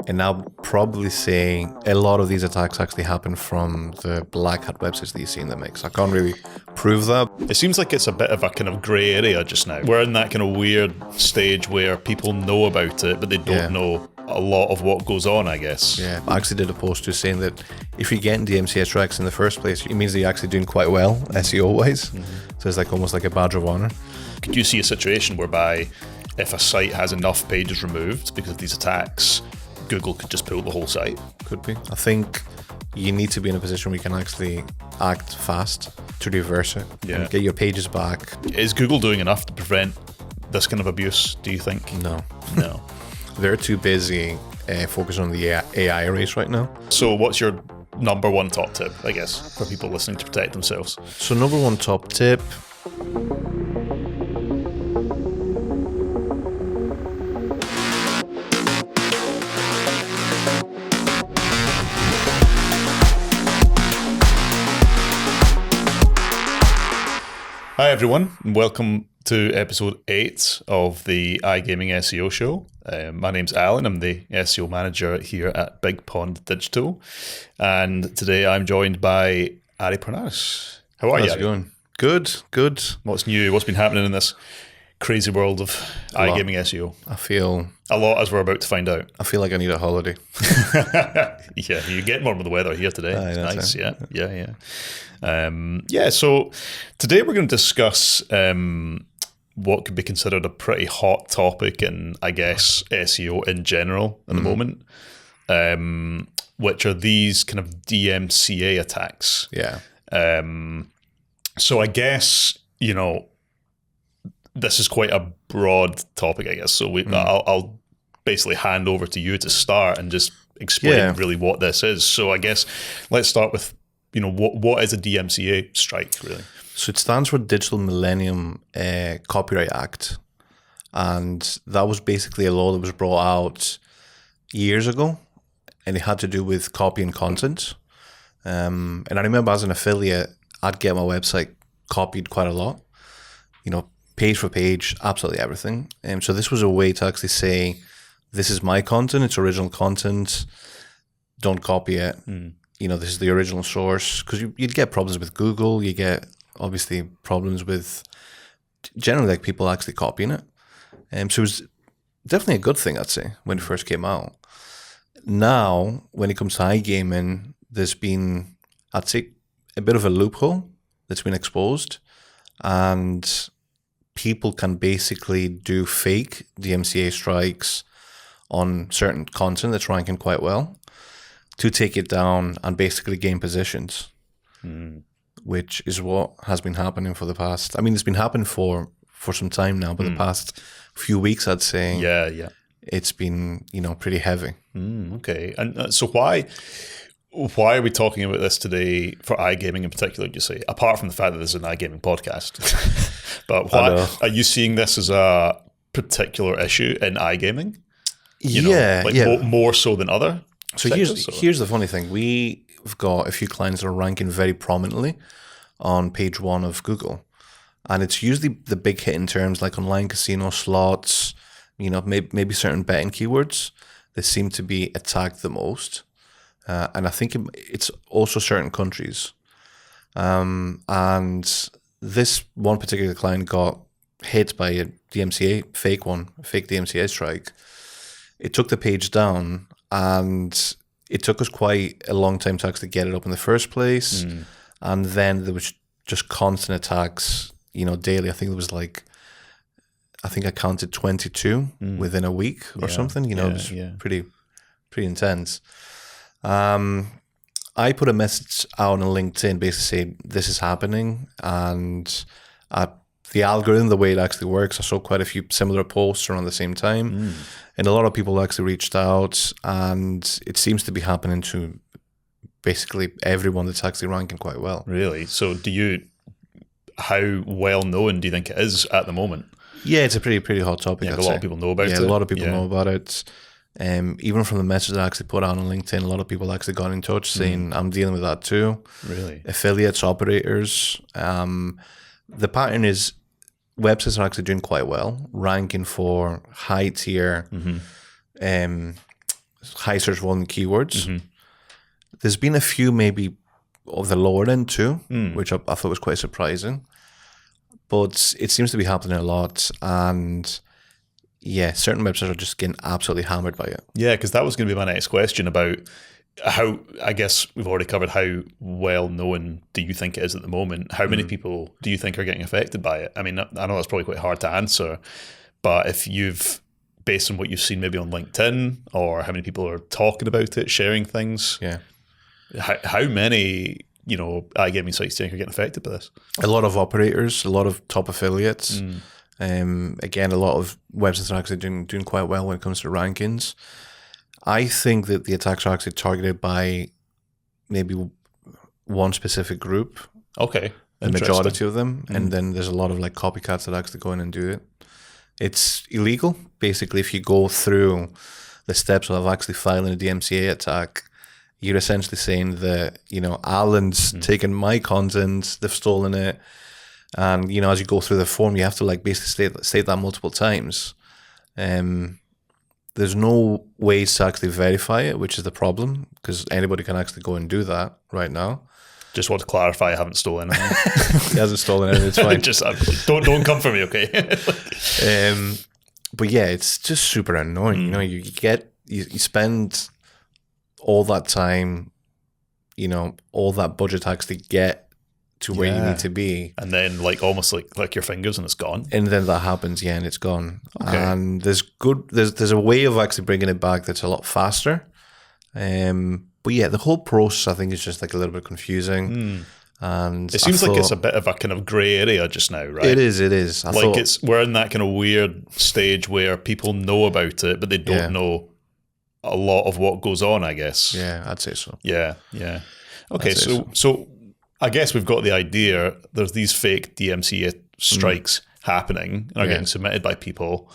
And now probably saying a lot of these attacks actually happen from the black hat websites that you see in the mix. I can't really prove that. It seems like it's a bit of a kind of grey area just now. We're in that kind of weird stage where people know about it, but they don't know a lot of what goes on, I guess. Yeah, I actually did a post just saying that if you're getting DMCA strikes in the first place, it means that you're actually doing quite well SEO-wise. So it's like almost like a badge of honor. Could you see a situation whereby if a site has enough pages removed because of these attacks, Google could just pull the whole site? Could be. I think you need to be in a position where you can actually act fast to reverse it and get your pages back. Is Google doing enough to prevent this kind of abuse, do you think? No. No. They're too busy focusing on the AI race right now. So what's your number one top tip, I guess, for people listening to protect themselves? So number one top tip... Hi everyone, and welcome to episode 8 of the iGaming SEO show. My name's Alan, I'm the SEO manager here at Big Pond Digital, and today I'm joined by Ari Parnas. How are you? How's it going? Good. What's new? What's been happening in this crazy world of iGaming SEO? I feel a lot, as we're about to find out. I feel like I need a holiday. Yeah, you get more with the weather here today. Aye, nice, it. Yeah. So today we're going to discuss what could be considered a pretty hot topic in, I guess, SEO in general at the moment, which are these kind of DMCA attacks. Yeah. So I guess, this is quite a broad topic, I guess. So I'll basically hand over to you to start and just explain really what this is. So I guess let's start with, what is a DMCA strike, really? So it stands for Digital Millennium Copyright Act. And that was basically a law that was brought out years ago. And it had to do with copying content. And I remember as an affiliate, I'd get my website copied quite a lot. Page for page, absolutely everything. So this was a way to actually say, this is my content, it's original content, don't copy it. This is the original source. Because you'd get problems with Google, you get obviously problems with generally like people actually copying it. So it was definitely a good thing, I'd say, when it first came out. Now, when it comes to iGaming, there's been, I'd say, a bit of a loophole that's been exposed, and people can basically do fake DMCA strikes on certain content that's ranking quite well to take it down and basically gain positions, which is what has been happening for the past, it's been happening for some time now, but the past few weeks, I'd say, it's been, pretty heavy. Okay. And so why are we talking about this today for iGaming in particular, do you say? Apart from the fact that this is an iGaming podcast. But why are you seeing this as a particular issue in iGaming? More so than other sectors, here's the funny thing. We've got a few clients that are ranking very prominently on page 1 of Google. And it's usually the big hit in terms like online casino, slots, maybe certain betting keywords that seem to be attacked the most. And I think it's also certain countries. And this one particular client got hit by a DMCA, fake DMCA strike. It took the page down, and it took us quite a long time to actually get it up in the first place. And then there was just constant attacks, daily. I think there was I counted 22 within a week or something. It was pretty intense. I put a message out on LinkedIn basically saying this is happening, and the algorithm, the way it actually works, I saw quite a few similar posts around the same time, and a lot of people actually reached out, and it seems to be happening to basically everyone that's actually ranking quite well. Really? So how well known do you think it is at the moment? Yeah, it's a pretty hot topic. A lot of people know about it. Yeah, a lot of people know about it. Even from the message that I actually put out on LinkedIn, a lot of people actually got in touch saying, I'm dealing with that too. Really? Affiliates, operators. The pattern is websites are actually doing quite well, ranking for high tier high search volume keywords. There's been a few maybe of the lower end too, which I thought was quite surprising. But it seems to be happening a lot, and yeah, certain websites are just getting absolutely hammered by it. Yeah, because that was going to be my next question about how, I guess we've already covered how well known do you think it is at the moment? How many people do you think are getting affected by it? I mean, I know that's probably quite hard to answer, but if you've, based on what you've seen maybe on LinkedIn, or how many people are talking about it, sharing things, how many iGaming sites do you think are getting affected by this? A lot of operators, a lot of top affiliates. Again, a lot of websites are actually doing quite well when it comes to rankings. I think that the attacks are actually targeted by maybe one specific group. Okay. The majority of them. And then there's a lot of like copycats that actually go in and do it. It's illegal. Basically, if you go through the steps of actually filing a DMCA attack, you're essentially saying that, Alan's taken my content, they've stolen it. And, as you go through the form, you have to like basically state that multiple times. There's no ways to actually verify it, which is the problem, because anybody can actually go and do that right now. Just want to clarify, I haven't stolen anything. He hasn't stolen anything, it's fine. Just don't come for me, okay? But yeah, it's just super annoying. You spend all that time, all that budget to actually get to where you need to be, and then almost like your fingers and it's gone, and then that happens, and it's gone. Okay. And there's a way of actually bringing it back that's a lot faster. But yeah, the whole process I think is just like a little bit confusing, and it seems like it's a bit of a kind of grey area just now, right? It is. We're in that kind of weird stage where people know about it, but they don't know a lot of what goes on, I guess. Yeah, I'd say so. Yeah. Okay, so I guess we've got the idea. There's these fake DMCA strikes happening and are getting submitted by people.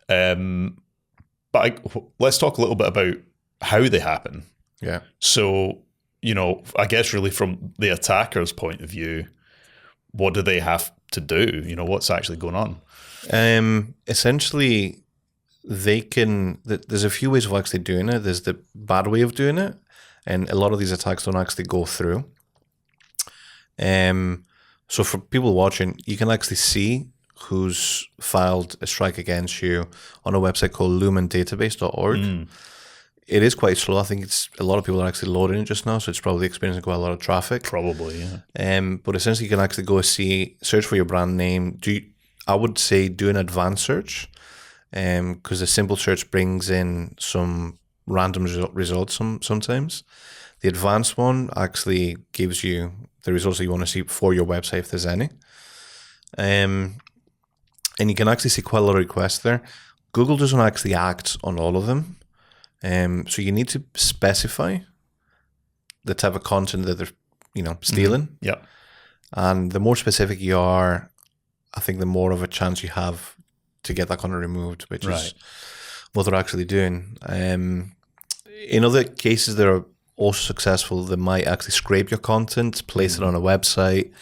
But let's talk a little bit about how they happen. Yeah. So, I guess really from the attacker's point of view, what do they have to do? What's actually going on? Essentially, there's a few ways of actually doing it. There's the bad way of doing it, and a lot of these attacks don't actually go through. So for people watching, you can actually see who's filed a strike against you on a website called lumendatabase.org. It is quite slow. I think a lot of people are actually loading it just now, so it's probably experiencing quite a lot of traffic. Probably, yeah. But essentially, you can actually go search for your brand name. I would say do an advanced search, because the simple search brings in some random results sometimes. The advanced one actually gives you the results that you want to see for your website, if there's any. And you can actually see quite a lot of requests there. Google doesn't actually act on all of them. So you need to specify the type of content that they're, stealing. Yeah. And the more specific you are, I think the more of a chance you have to get that content removed, which is what they're actually doing. In other cases, they're also successful. They might actually scrape your content, place it on a website,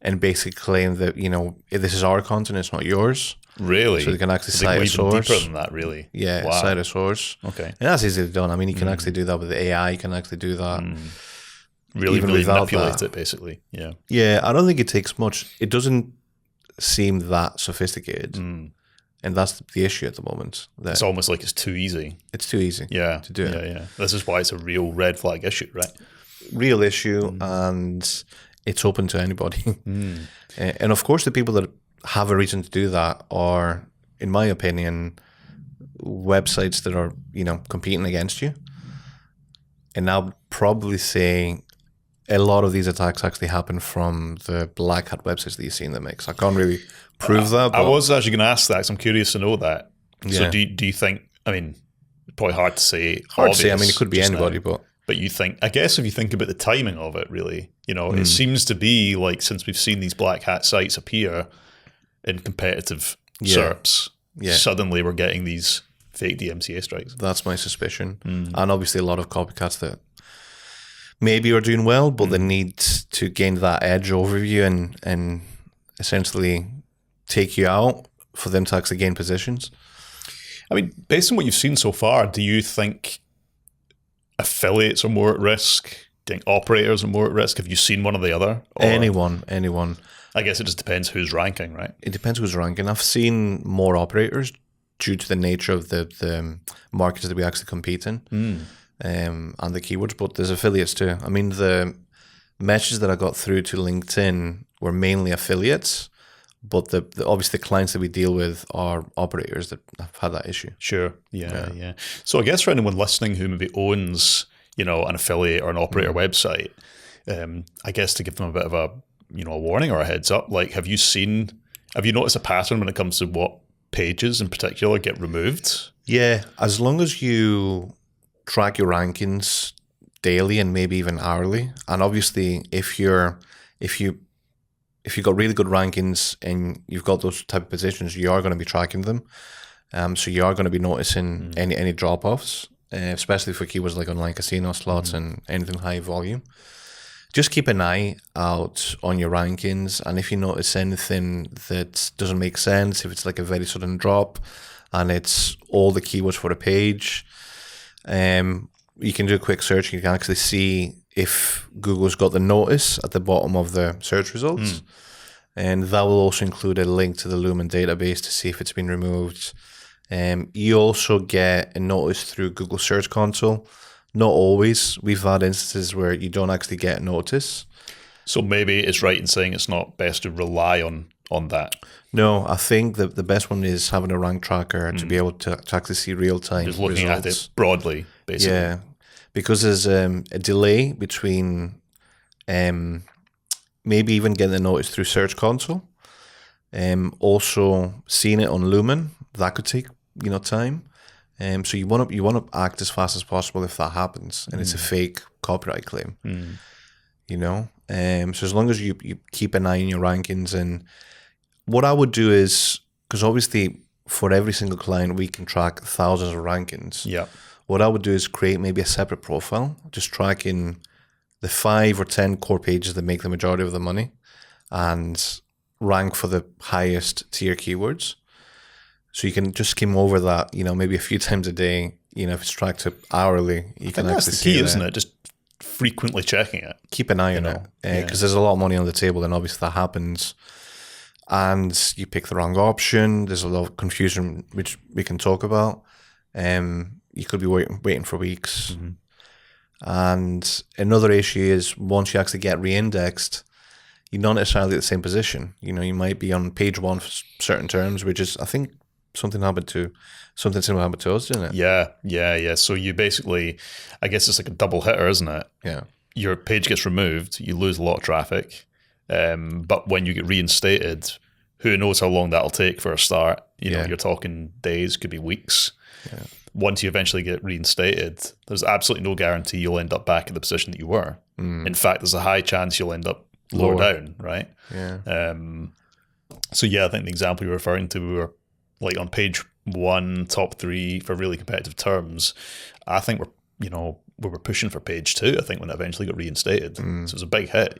and basically claim that, if this is our content, it's not yours. Really? So they can actually cite a source. Deeper than that, really. Yeah, wow. Cite a source. Okay. And that's easily done. I mean, you can actually do that with AI. You can actually do that. Really manipulate it, basically. Yeah. Yeah, I don't think it takes much. It doesn't seem that sophisticated. And that's the issue at the moment. It's almost like it's too easy. It's too easy to do it. Yeah. This is why it's a real red flag issue, right? Real issue, and it's open to anybody. And of course, the people that have a reason to do that are, in my opinion, websites that are, competing against you. And I'll probably say a lot of these attacks actually happen from the black hat websites that you see in the mix. I can't really prove that. But I was actually going to ask that, because I'm curious to know that. Yeah. So do you think, I mean, probably hard to say. Hard to say. I mean, it could be anybody, But you think, I guess if you think about the timing of it, really, it seems to be like, since we've seen these black hat sites appear in competitive SERPs, suddenly we're getting these fake DMCA strikes. That's my suspicion. And obviously a lot of copycats that maybe are doing well, but they need to gain that edge over you and essentially take you out for them to actually gain positions. I mean, based on what you've seen so far, do you think affiliates are more at risk? Do you think operators are more at risk? Have you seen one or the other? Or Anyone. I guess it just depends who's ranking, right? It depends who's ranking. I've seen more operators due to the nature of the markets that we actually compete in, and the keywords, but there's affiliates too. I mean, the messages that I got through to LinkedIn were mainly affiliates, but the obviously the clients that we deal with are operators that have had that issue. Sure. Yeah. So I guess for anyone listening who maybe owns, an affiliate or an operator website, I guess to give them a bit of a warning or a heads up, like have you noticed a pattern when it comes to what pages in particular get removed? Yeah, as long as you track your rankings daily and maybe even hourly, and obviously if you've got really good rankings and you've got those type of positions, you are going to be tracking them. So you are going to be noticing any drop-offs, especially for keywords like online casino slots and anything high volume. Just keep an eye out on your rankings, and if you notice anything that doesn't make sense, if it's like a very sudden drop and it's all the keywords for the page, you can do a quick search. You can actually see if Google's got the notice at the bottom of the search results. And that will also include a link to the Lumen database to see if it's been removed. You also get a notice through Google Search Console. Not always. We've had instances where you don't actually get a notice. So maybe it's right in saying it's not best to rely on that. No, I think that the best one is having a rank tracker to be able to actually see real-time Just looking results. at it broadly, basically. Yeah, because there's a delay between maybe even getting a notice through Search Console. Also seeing it on Lumen, that could take time. So you want to act as fast as possible if that happens and it's a fake copyright claim. So as long as you keep an eye on your rankings, and what I would do is, because obviously for every single client we can track thousands of rankings. Yeah. What I would do is create maybe a separate profile, just tracking the 5 or 10 core pages that make the majority of the money and rank for the highest tier keywords. So you can just skim over that, maybe a few times a day. If it's tracked hourly, you can actually see it. That's the key, isn't it? Just frequently checking it. Keep an eye on it, because there's a lot of money on the table, and obviously that happens. And you pick the wrong option. There's a lot of confusion, which we can talk about. You could be waiting for weeks. And another issue is once you actually get re-indexed, you're not necessarily at the same position. You might be on page 1 for certain terms, which is, I think, something similar happened to us, didn't it? Yeah. So you basically, I guess it's like a double hitter, isn't it? Yeah. Your page gets removed, you lose a lot of traffic, but when you get reinstated, who knows how long that'll take for a start? You're talking days, could be weeks. Yeah. Once you eventually get reinstated, there's absolutely no guarantee you'll end up back in the position that you were. In fact, there's a high chance you'll end up lower down, right? Yeah. So yeah, I think the example you're referring to, we were like on page 1, top 3 for really competitive terms. I think we were pushing for page 2, I think, when it eventually got reinstated. So it was a big hit,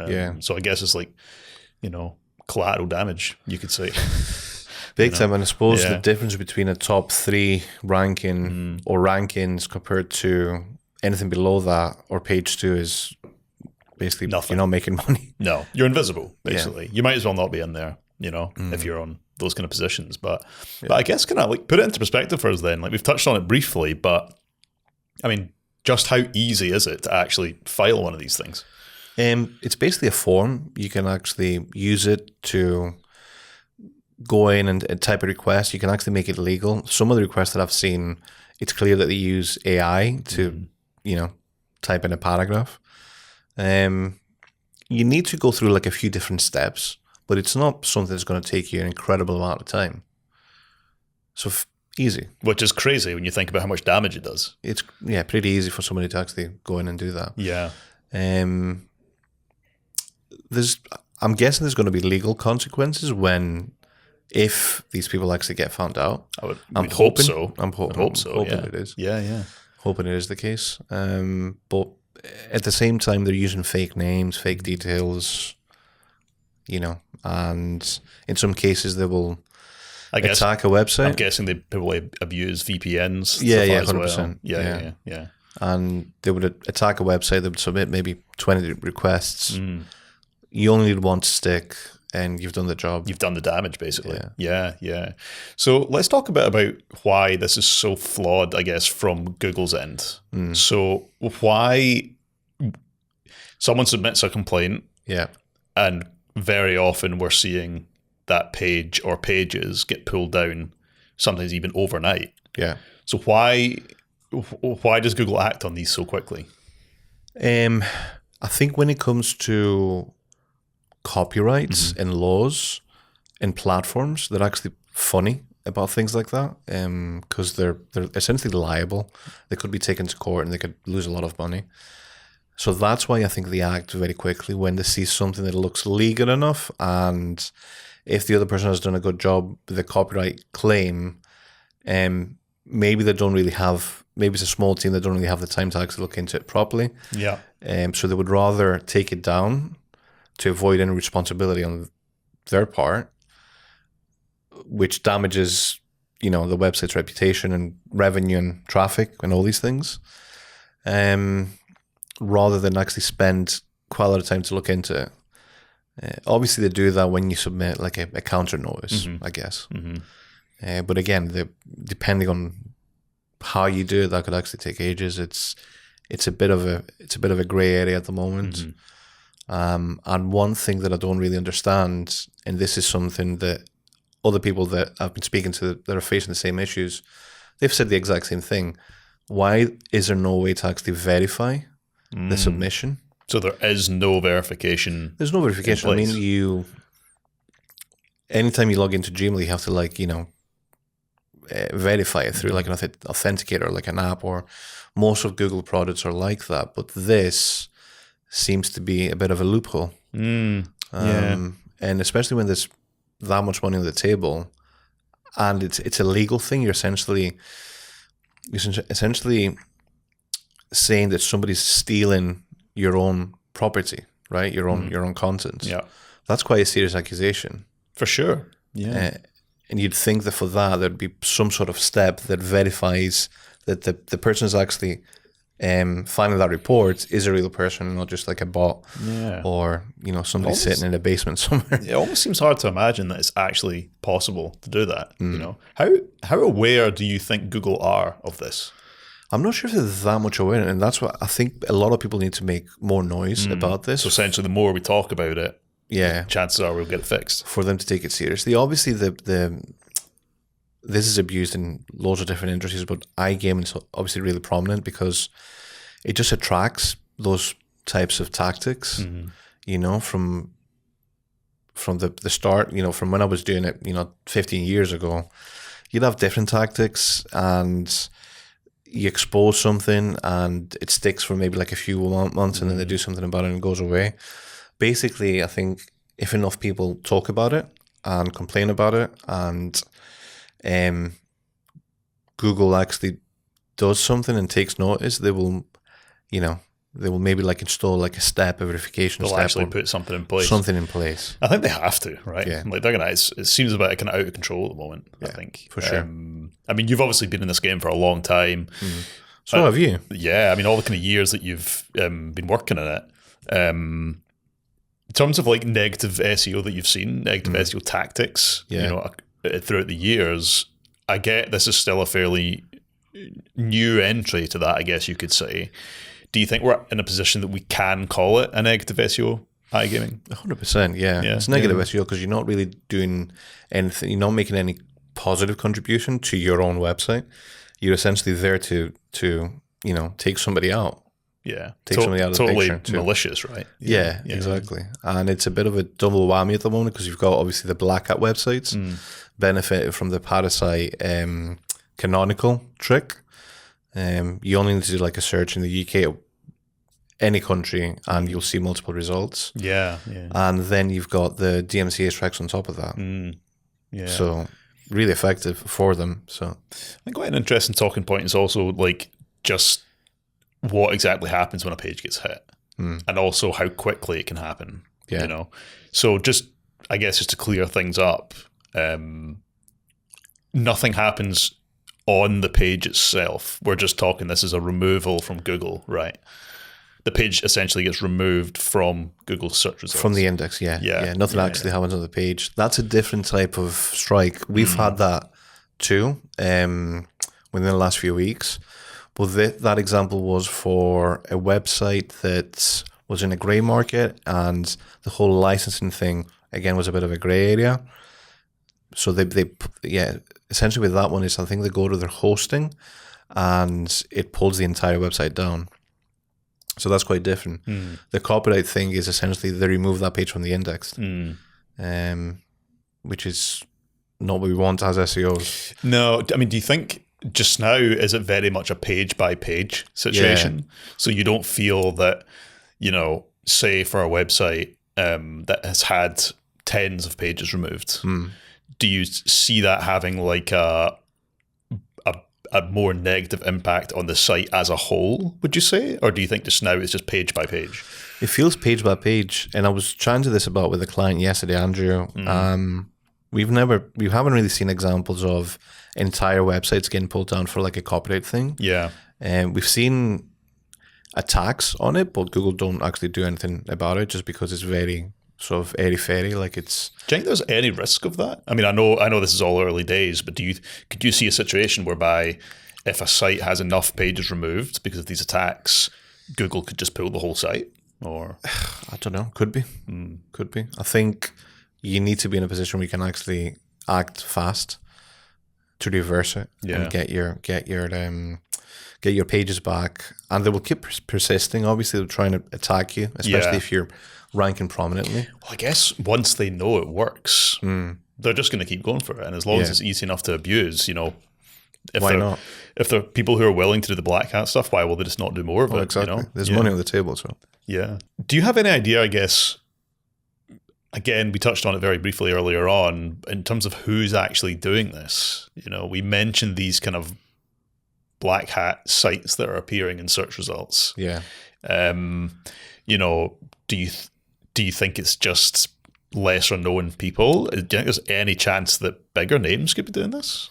Yeah. So I guess it's like, collateral damage, you could say. Big time. And I suppose the difference between a top 3 ranking or rankings compared to anything below that or page 2 is basically nothing. You're not making money. No, you're invisible, basically. You might as well not be in there, if you're on those kind of positions. But I guess kind of like put it into perspective for us then. Like we've touched on it briefly, but I mean, just how easy is it to actually file one of these things? It's basically a form. You can actually use it to go in and type a request. You can actually make it legal. Some of the requests that I've seen, it's clear that they use AI to, type in a paragraph. You need to go through like a few different steps, but it's not something that's going to take you an incredible amount of time. So easy. Which is crazy when you think about how much damage it does. It's pretty easy for somebody to actually go in and do that. Yeah. I'm guessing there's going to be legal consequences if these people actually get found out. I'm hoping so. I'm hoping it is. Yeah. Hoping it is the case. But at the same time, they're using fake names, fake details, and in some cases they will attack a website. I'm guessing they probably abuse VPNs. Yeah, 100%. Well. Yeah. and they would attack a website. They would submit maybe 20 requests. You only need one to stick, and you've done the job. You've done the damage, basically. Yeah. So let's talk a bit about why this is so flawed, I guess, from Google's end. So why someone submits a complaint, and very often we're seeing that page or pages get pulled down, sometimes even overnight. Yeah. So why does Google act on these so quickly? I think when it comes to copyrights and laws and platforms, they're actually funny about things like that, because they're essentially liable. They could be taken to court and they could lose a lot of money. So that's why I think they act very quickly when they see something that looks legal enough, and if the other person has done a good job with the copyright claim, maybe they don't really have, maybe it's a small team that don't really have the time to actually look into it properly. Yeah. So they would rather take it down to avoid any responsibility on their part, which damages, the website's reputation and revenue and traffic and all these things, rather than actually spend quite a lot of time to look into it. Obviously, they do that when you submit like a counter notice, I guess. But again, depending on how you do it, that could actually take ages. It's a bit of a gray area at the moment. And one thing that I don't really understand, and this is something that other people that I've been speaking to that are facing the same issues, they've said the exact same thing. Why is there no way to actually verify the submission? So there is no verification. There's no verification. I mean, anytime you log into Gmail, you have to verify it through like an authenticator, like an app, or most of Google products are like that. But this seems to be a bit of a loophole. And especially when there's that much money on the table, and it's a legal thing. You're essentially saying that somebody's stealing your own property, right? Your own content. Yeah, that's quite a serious accusation, for sure. Yeah, and you'd think that for that there'd be some sort of step that verifies that the person is actually finding that report is a real person, not just like a bot, or somebody sitting in a basement somewhere. It almost seems hard to imagine that it's actually possible to do that. How aware do you think Google are of this? I'm not sure if they're that much aware, and that's what I think a lot of people need to make more noise about this. So essentially, the more we talk about it, chances are we'll get it fixed. For them to take it seriously. Obviously, this is abused in loads of different industries, but iGaming is obviously really prominent because it just attracts those types of tactics, from the start, from when I was doing it, 15 years ago. You'd have different tactics, and you expose something and it sticks for maybe like a few months, and then they do something about it and it goes away. Basically, I think if enough people talk about it and complain about it, and Google actually does something and takes notice, they will maybe install like a step, a verification step. They'll actually put something in place. I think they have to, right? Yeah. It seems a bit kind of out of control at the moment, I think. For sure. You've obviously been in this game for a long time. So have you. Yeah, all the kind of years that you've been working in it. In terms of negative SEO that you've seen, negative SEO tactics, throughout the years, I get this is still a fairly new entry to that, I guess you could say. Do you think we're in a position that we can call it a negative SEO iGaming? 100%, yeah. It's negative SEO because you're not really doing anything. You're not making any positive contribution to your own website. You're essentially there to take somebody out. Yeah. Take somebody out of the picture. Totally malicious, right? Yeah, exactly. And it's a bit of a double whammy at the moment because you've got obviously the black hat websites benefited from the Parasite canonical trick. You only need to do a search in the UK or any country and you'll see multiple results. Yeah. And then you've got the DMCA strikes on top of that. Yeah. So really effective for them. So I think quite an interesting talking point is also just what exactly happens when a page gets hit, and also how quickly it can happen. Yeah. So just to clear things up, nothing happens on the page itself. We're just talking this is a removal from Google, right? The page essentially gets removed from Google search results. From the index, yeah. Nothing actually happens on the page. That's a different type of strike. We've had that too within the last few weeks. But that example was for a website that was in a grey market, and the whole licensing thing, again, was a bit of a grey area. So essentially with that one is I think they go to their hosting and it pulls the entire website down. So that's quite different. The copyright thing is essentially they remove that page from the index, which is not what we want as SEOs. No, I mean, do you think just now is it very much a page by page situation? Yeah. So you don't feel that, say for a website that has had tens of pages removed, do you see that having like a more negative impact on the site as a whole, would you say? Or do you think just now it's just page by page? It feels page by page. And I was chatting to this about with a client yesterday, Andrew. We haven't really seen examples of entire websites getting pulled down for like a copyright thing. Yeah. And we've seen attacks on it, but Google don't actually do anything about it just because it's very sort of airy-fairy, like it's... Do you think there's any risk of that? I mean, I know this is all early days, but could you see a situation whereby if a site has enough pages removed because of these attacks, Google could just pull the whole site? Or I don't know. Could be. Could be. I think you need to be in a position where you can actually act fast to reverse it and get your pages back. And they will keep persisting. Obviously, they're trying to attack you, especially if you're ranking prominently. Well, I guess once they know it works, they're just going to keep going for it. And as long as it's easy enough to abuse, why not? If there are people who are willing to do the black hat stuff, why will they just not do more of it? Exactly. There's money on the table, so. Yeah. Do you have any idea, I guess, again, we touched on it very briefly earlier on, in terms of who's actually doing this? We mentioned these kind of black hat sites that are appearing in search results. Yeah. Do you think it's just lesser known people? Do you think there's any chance that bigger names could be doing this?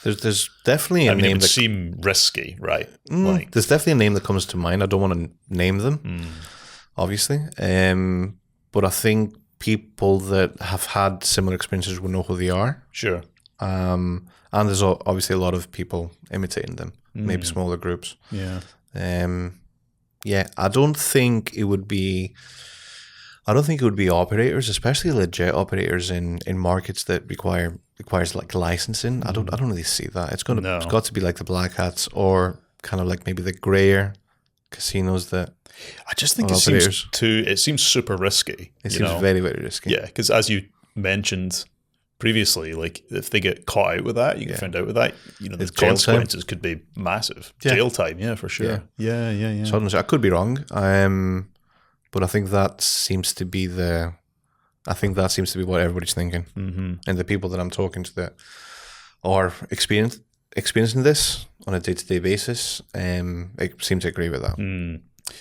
There's definitely a name it would seem risky, right? There's definitely a name that comes to mind. I don't want to name them, obviously. But I think people that have had similar experiences will know who they are. Sure. And there's obviously a lot of people imitating them, maybe smaller groups. Yeah. I don't think it would be operators, especially legit operators in markets that requires like licensing. I don't really see that. It's got to be like the black hats or kind of like maybe the grayer casinos that. I just think it seems super risky. It seems very, very risky. Yeah, because as you mentioned previously, like if they get caught out with that, you get found out with that, the consequences could be massive. Yeah. Jail time, yeah, for sure. Yeah. So I could be wrong, but I think that seems to be what everybody's thinking, and the people that I'm talking to that are experiencing this on a day-to-day basis, seem to agree with that.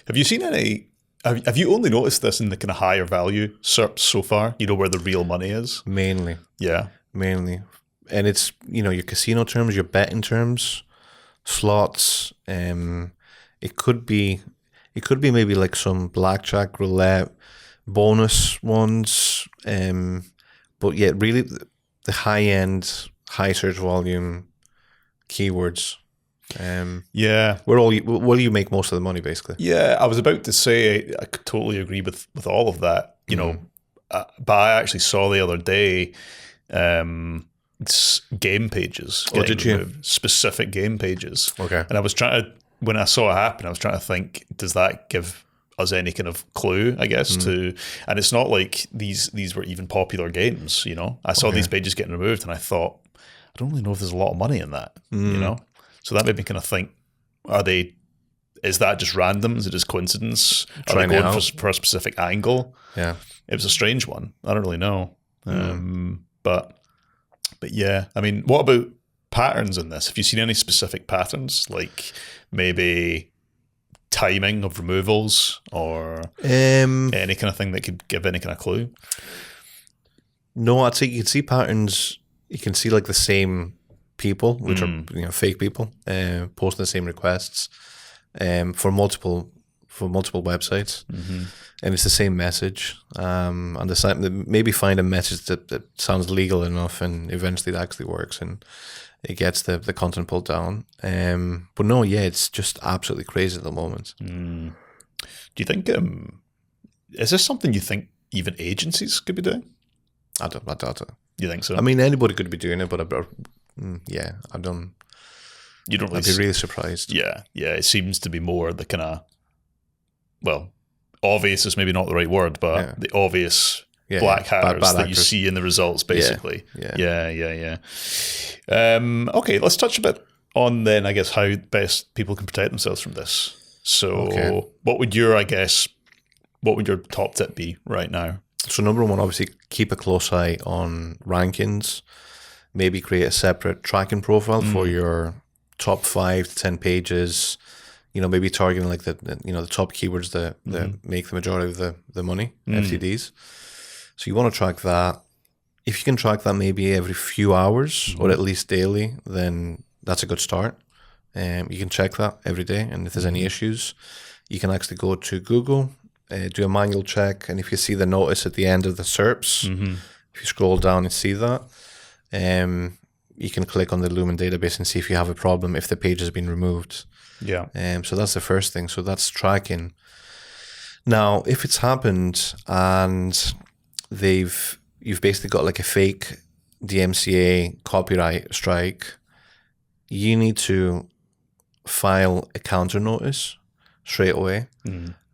Have you seen any? Have you only noticed this in the kind of higher value SERPs so far? Where the real money is? Mainly. Yeah. Mainly. And it's, your casino terms, your betting terms, slots. It could be maybe like some blackjack, roulette, bonus ones. But yeah, really the high end, high search volume keywords. Where you make most of the money, basically. Yeah, I was about to say I could totally agree with all of that. But I actually saw the other day game pages. Oh, did you? Specific game pages. Okay. And I was when I saw it happen, I was trying to think, does that give us any kind of clue, I guess, to, and it's not like these were even popular games, I saw these pages getting removed and I thought, I don't really know if there's a lot of money in that, So that made me kind of think, is that just random? Is it just coincidence? Are they going for a specific angle? Yeah. It was a strange one. I don't really know. But yeah, I mean, what about patterns in this? Have you seen any specific patterns, like maybe timing of removals or any kind of thing that could give any kind of clue? No, I'd say you can see patterns. You can see like the same people, which are fake people, posting the same requests for multiple websites, and it's the same message. And maybe find a message that sounds legal enough, and eventually it actually works, and it gets the content pulled down. But no, yeah, it's just absolutely crazy at the moment. Do you think is this something you think even agencies could be doing? I doubt it. You think so? I mean, anybody could be doing it, but yeah, I don't. You don't. I'd be really surprised. Yeah. It seems to be more the kind of, well, obvious is maybe not the right word, but the obvious black hats that you see in the results, basically. Yeah. Okay, let's touch a bit on then, I guess, how best people can protect themselves from this. So, what would your top tip be right now? So number one, obviously, keep a close eye on rankings. Maybe create a separate tracking profile for your top 5 to 10 pages. Maybe targeting like the top keywords that make the majority of the money, FTDs. So you want to track that. If you can track that maybe every few hours or at least daily, then that's a good start. You can check that every day, and if there's any issues, you can actually go to Google, do a manual check, and if you see the notice at the end of the SERPs, if you scroll down and see that, you can click on the Lumen database and see if you have a problem, if the page has been removed. Yeah. So that's the first thing. So that's tracking. Now, if it's happened and you've basically got like a fake DMCA copyright strike, you need to file a counter notice straight away.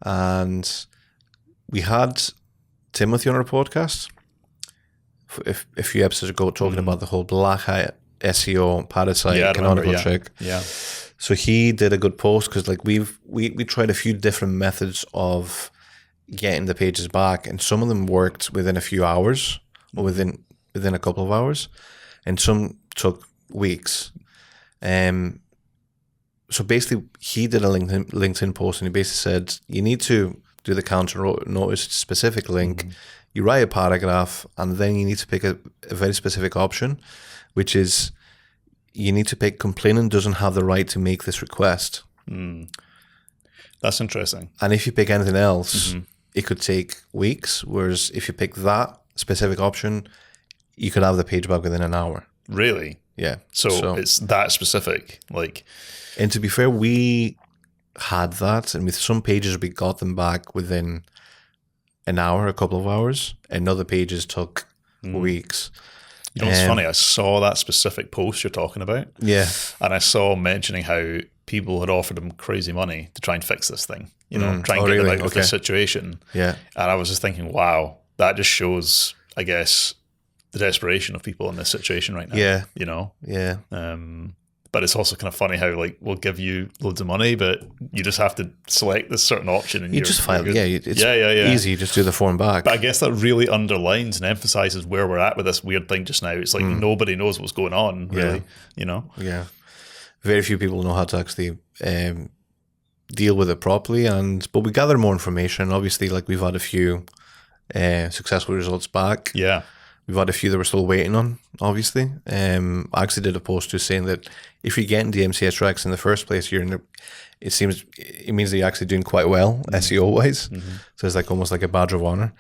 And we had Timothy on our podcast a few episodes ago talking about the whole black hat SEO parasite canonical trick. Yeah. So he did a good post because like we tried a few different methods of getting the pages back, and some of them worked within a few hours or within a couple of hours, and some took weeks. So basically, he did a LinkedIn post, and he basically said you need to do the counter notice specific link. You write a paragraph, and then you need to pick a very specific option, which is you need to pick complainant doesn't have the right to make this request. That's interesting. And if you pick anything else, it could take weeks. Whereas if you pick that specific option, you could have the page back within an hour. Really? Yeah. So it's that specific. And to be fair, we had that, and with some pages we got them back within an hour, a couple of hours, and other pages took weeks. You know, it's funny, I saw that specific post you're talking about. Yeah. And I saw mentioning how people had offered him crazy money to try and fix this thing, try and get them out of this situation. Yeah. And I was just thinking, wow, that just shows, I guess, the desperation of people in this situation right now. Yeah. Yeah. But it's also kind of funny how we'll give you loads of money, but you just have to select this certain option, and you just file. Yeah, it's easy. You just do the form back. But I guess that really underlines and emphasizes where we're at with this weird thing just now. It's like nobody knows what's going on, really. Yeah. Very few people know how to actually deal with it properly, but we gather more information. Obviously, we've had a few successful results back. Yeah. We've had a few that we're still waiting on, obviously. I actually did a post just saying that if you're getting DMCA strikes in the first place, it means that you're actually doing quite well SEO-wise. So it's almost like a badge of honor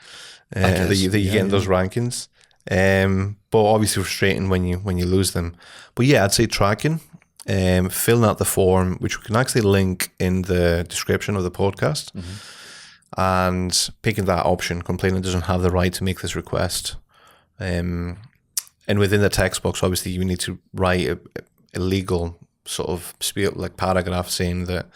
that you get in those rankings. But obviously frustrating when you lose them. But yeah, I'd say tracking, filling out the form, which we can actually link in the description of the podcast, and picking that option, complainant doesn't have the right to make this request. And within the text box, obviously, you need to write a legal sort of paragraph saying that,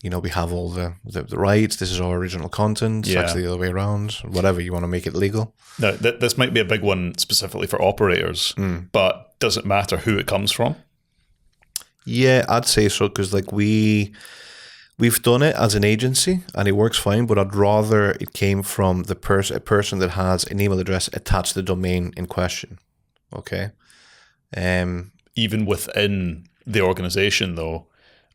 we have all the rights. This is our original content. It's actually the other way around. Whatever, you want to make it legal. Now, this might be a big one specifically for operators, but does it matter who it comes from? Yeah, I'd say so, because we've done it as an agency and it works fine, but I'd rather it came from a person that has an email address attached to the domain in question. Okay. Even within the organization, though,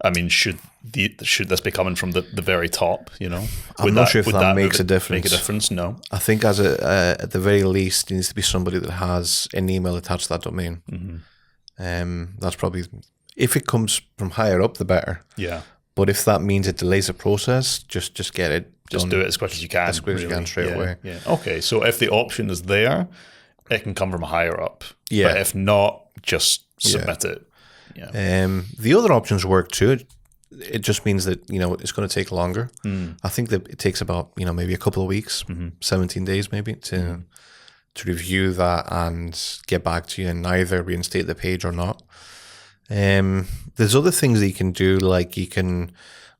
I mean, should this be coming from the very top? I'm not sure if that makes a difference. Make a difference? No. I think at the very least, it needs to be somebody that has an email attached to that domain. That's probably, if it comes from higher up, the better. Yeah. But if that means it delays the process, just get it Just done do it as quick as you can. as quick as you can straight away. Yeah. Okay, so if the option is there, it can come from higher up. Yeah. But if not, just submit it. Yeah. The other options work too. It just means that, it's going to take longer. I think that it takes about, maybe a couple of weeks, 17 days maybe, to review that and get back to you and either reinstate the page or not. There's other things that you can do, like you can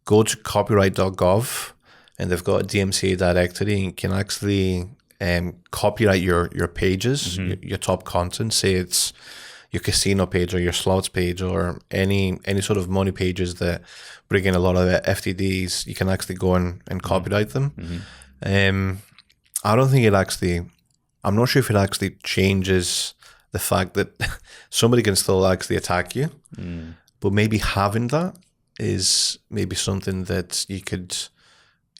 go to copyright.gov and they've got a DMCA directory and you can actually copyright your pages, your top content. Say it's your casino page or your slots page or any sort of money pages that bring in a lot of FTDs. You can actually go and copyright them. I don't think I'm not sure if it actually changes the fact that somebody can still actually attack you, but maybe having that is maybe something that you could,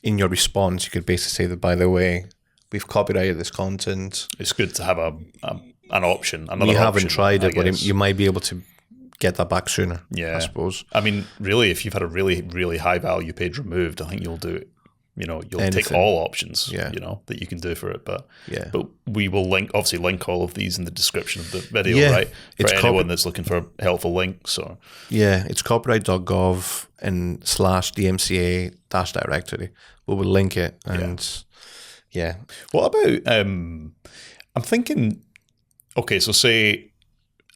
in your response, you could basically say that, by the way, we've copyrighted this content. It's good to have an option. We haven't tried it, but you might be able to get that back sooner, I suppose. I mean, really, if you've had a really, really high value page removed, I think you'll do it. You'll take all options, that you can do for it. But we will link all of these in the description of the video, right? For anyone that's looking for helpful links or. Yeah, it's copyright.gov and /DMCA -directory. We'll link it and What about, I'm thinking, okay, so say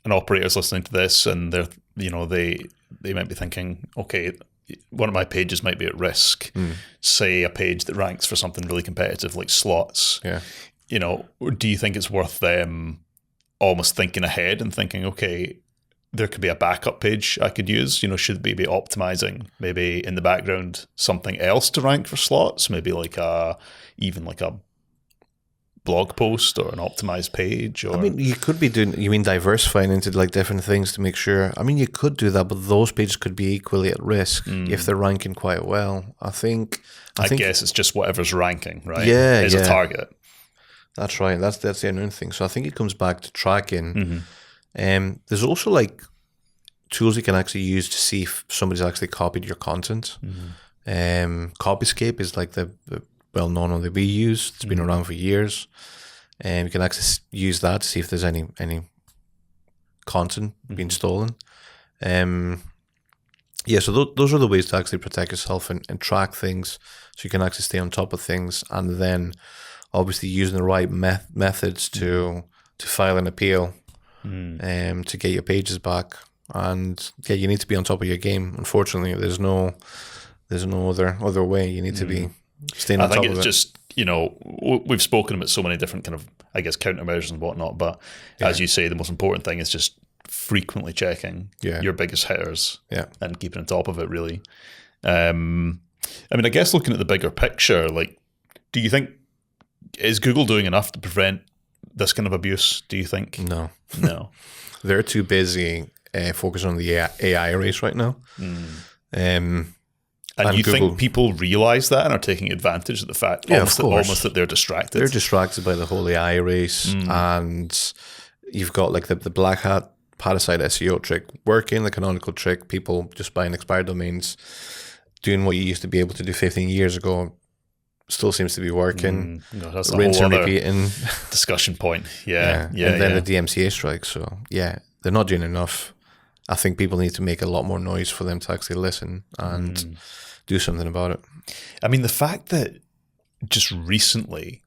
an operator's listening to this and they might be thinking, okay, one of my pages might be at risk. Say a page that ranks for something really competitive like slots. Yeah. Do you think it's worth them almost thinking ahead and thinking, okay, there could be a backup page I could use? Should we be optimizing maybe in the background something else to rank for slots? Maybe even like a blog post or an optimized page? Or you could be diversifying into like different things to make sure. You could do that, but those pages could be equally at risk if they're ranking quite well. I guess it's just whatever's ranking, right? Yeah, is a target. That's right. That's the unknown thing. So I think it comes back to tracking. There's also like tools you can actually use to see if somebody's actually copied your content. Copyscape is like the well-known one that we use. It's been around for years. And you can actually use that to see if there's any content being stolen. So those are the ways to actually protect yourself and track things so you can actually stay on top of things, and then obviously using the right methods to file an appeal to get your pages back. And you need to be on top of your game. Unfortunately, there's no other way. You need to be staying on top of it. I think it's just, we've spoken about so many different kind of, I guess, countermeasures and whatnot, but as you say, the most important thing is just frequently checking your biggest hitters and keeping on top of it, really. I guess looking at the bigger picture, like, do you think, is Google doing enough to prevent this kind of abuse, do you think? No. They're too busy focusing on the AI race right now. And you Google, think people realize that and are taking advantage of the fact almost that they're distracted? They're distracted by the whole AI race, and you've got like the black hat parasite SEO trick working, the canonical trick, people just buying expired domains, doing what you used to be able to do 15 years ago, still seems to be working. That's a rinse whole and other repeating discussion point. And then the DMCA strike. So they're not doing enough. I think people need to make a lot more noise for them to actually listen and do something about it. The fact that just recently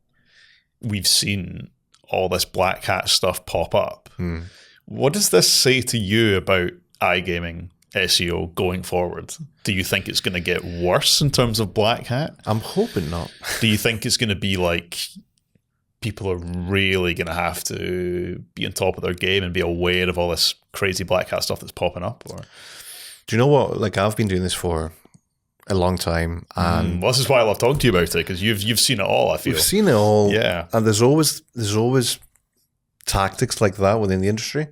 we've seen all this black hat stuff pop up, what does this say to you about iGaming SEO going forward? Do you think it's going to get worse in terms of black hat? I'm hoping not. Do you think it's going to be like people are really going to have to be on top of their game and be aware of all this crazy black hat stuff that's popping up? Or do you know what? Like, I've been doing this for a long time, and well, this is why I love talking to you about it, because you've seen it all. I feel we've seen it all, and there's always tactics like that within the industry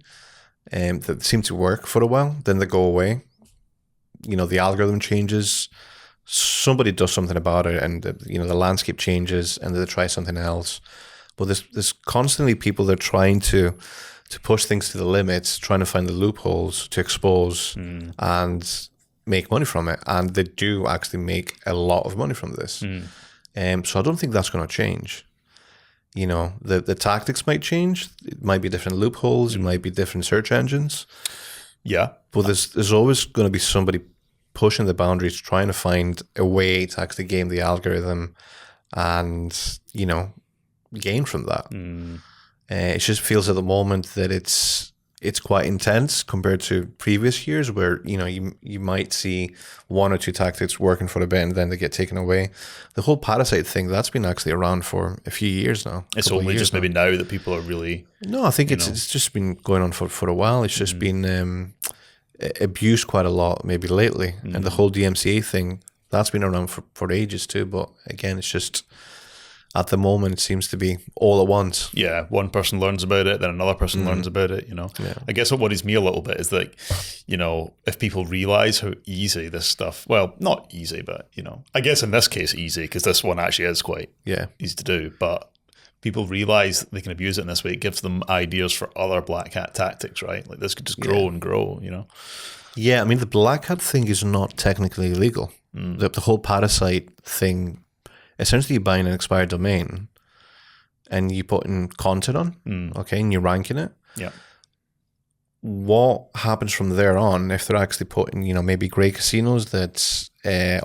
that seem to work for a while, then they go away. The algorithm changes, somebody does something about it, and the landscape changes, and they try something else. But there's constantly people that are trying to to push things to the limits, trying to find the loopholes to expose and make money from it. And they do actually make a lot of money from this. So I don't think that's going to change. You know, the tactics might change. It might be different loopholes. It might be different search engines. Yeah. But there's always going to be somebody pushing the boundaries, trying to find a way to actually game the algorithm and, you know, gain from that. It just feels at the moment that it's quite intense compared to previous years where, you know, you might see one or two tactics working for a bit and then they get taken away. The whole parasite thing, that's been actually around for a few years now. It's only just maybe now that people are really... No, I think it's just been going on for a while. It's just been abused quite a lot maybe lately. And the whole DMCA thing, that's been around for ages too. But again, it's just... At the moment, it seems to be all at once. Yeah, one person learns about it, then another person learns about it, you know. Yeah. I guess what worries me a little bit is that, you know, if people realize how easy this stuff, well, not easy, but, you know, I guess in this case easy, because this one actually is quite easy to do, but people realize they can abuse it in this way. It gives them ideas for other black hat tactics, right? Like this could just grow and grow, you know. Yeah, I mean, the black hat thing is not technically illegal. The whole parasite thing, essentially you're buying an expired domain and you put in content on, okay, and you're ranking it. Yeah. What happens from there on, if they're actually putting, you know, maybe grey casinos that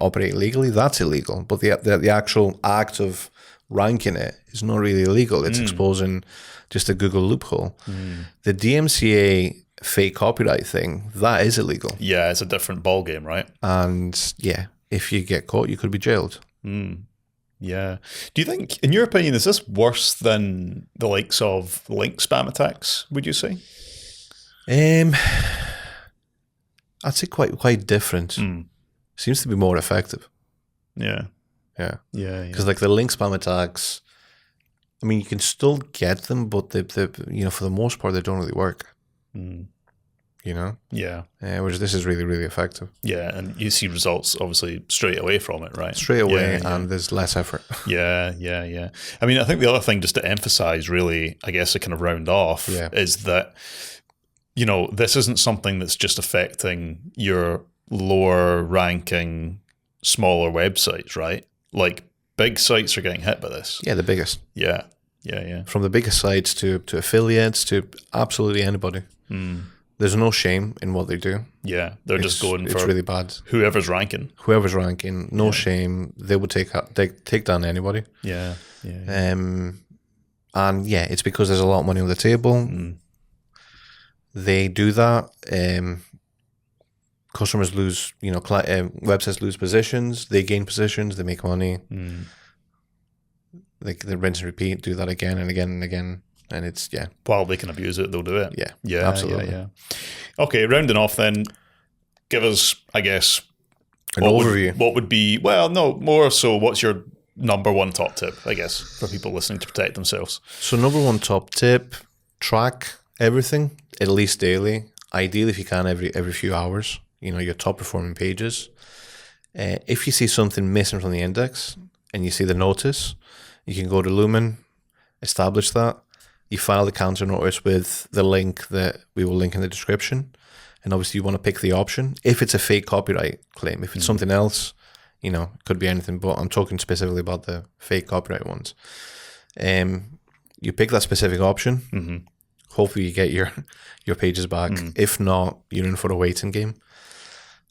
operate legally, that's illegal. But the actual act of ranking it is not really illegal. It's exposing just a Google loophole. The DMCA fake copyright thing, that is illegal. Yeah, it's a different ballgame, right? And yeah, if you get caught, you could be jailed. Yeah. Do you think, in your opinion, is this worse than the likes of link spam attacks, would you say? I'd say quite different. Seems to be more effective. Yeah. Because like the link spam attacks, I mean, you can still get them, but they you know, for the most part, they don't really work. You know? Yeah. Whereas this is really, really effective. Yeah, and you see results obviously straight away from it, right? Straight away, and there's less effort. Yeah. I mean, I think the other thing just to emphasize really, I guess to kind of round off, is that, you know, this isn't something that's just affecting your lower ranking, smaller websites, right? Like big sites are getting hit by this. Yeah, the biggest. Yeah. From the biggest sites to affiliates to absolutely anybody. There's no shame in what they do. Yeah, they're just going for... It's really bad. Whoever's ranking, no shame. They would take down anybody. Yeah. And yeah, it's because there's a lot of money on the table. They do that. Customers lose, you know, websites lose positions. They gain positions. They make money. They rinse and repeat, do that again and again and again. And it's, while they can abuse it, they'll do it. Yeah, absolutely. Yeah. Okay, rounding off then, give us, I guess, an overview. What would be, well, no, more so, what's your number one top tip, I guess, for people listening to protect themselves? So number one top tip, track everything, at least daily. Ideally, if you can, every few hours, you know, your top performing pages. If you see something missing from the index and you see the notice, you can go to Lumen, establish that. You file the counter notice with the link that we will link in the description. And obviously you want to pick the option. If it's a fake copyright claim, if it's something else, you know, it could be anything, but I'm talking specifically about the fake copyright ones. You pick that specific option. Hopefully you get your pages back. If not, you're in for a waiting game.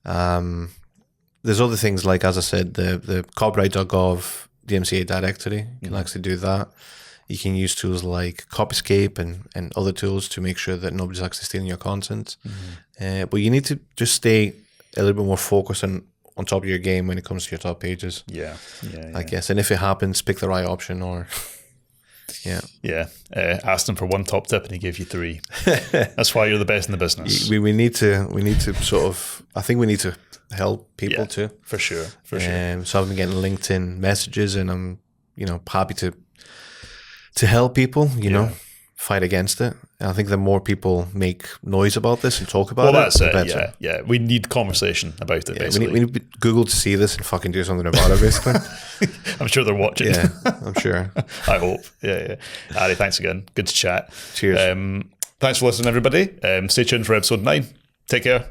There's other things like, as I said, the copyright.gov DMCA directory. You can actually do that. You can use tools like Copyscape and other tools to make sure that nobody's actually stealing your content. But you need to just stay a little bit more focused on top of your game when it comes to your top pages. Yeah. I guess. And if it happens, pick the right option or... Asked him for one top tip and he gave you 3. That's why you're the best in the business. We need to sort of... I think we need to help people too. For sure. So I've been getting LinkedIn messages and I'm, you know, happy to help people, you know, fight against it. And I think the more people make noise about this and talk about the better. Yeah, yeah. We need conversation about it, basically. We need Google to see this and fucking do something about it, basically. I'm sure they're watching. Yeah, I'm sure. I hope. Yeah, yeah. Ari, thanks again. Good to chat. Cheers. Thanks for listening, everybody. Stay tuned for episode 9. Take care.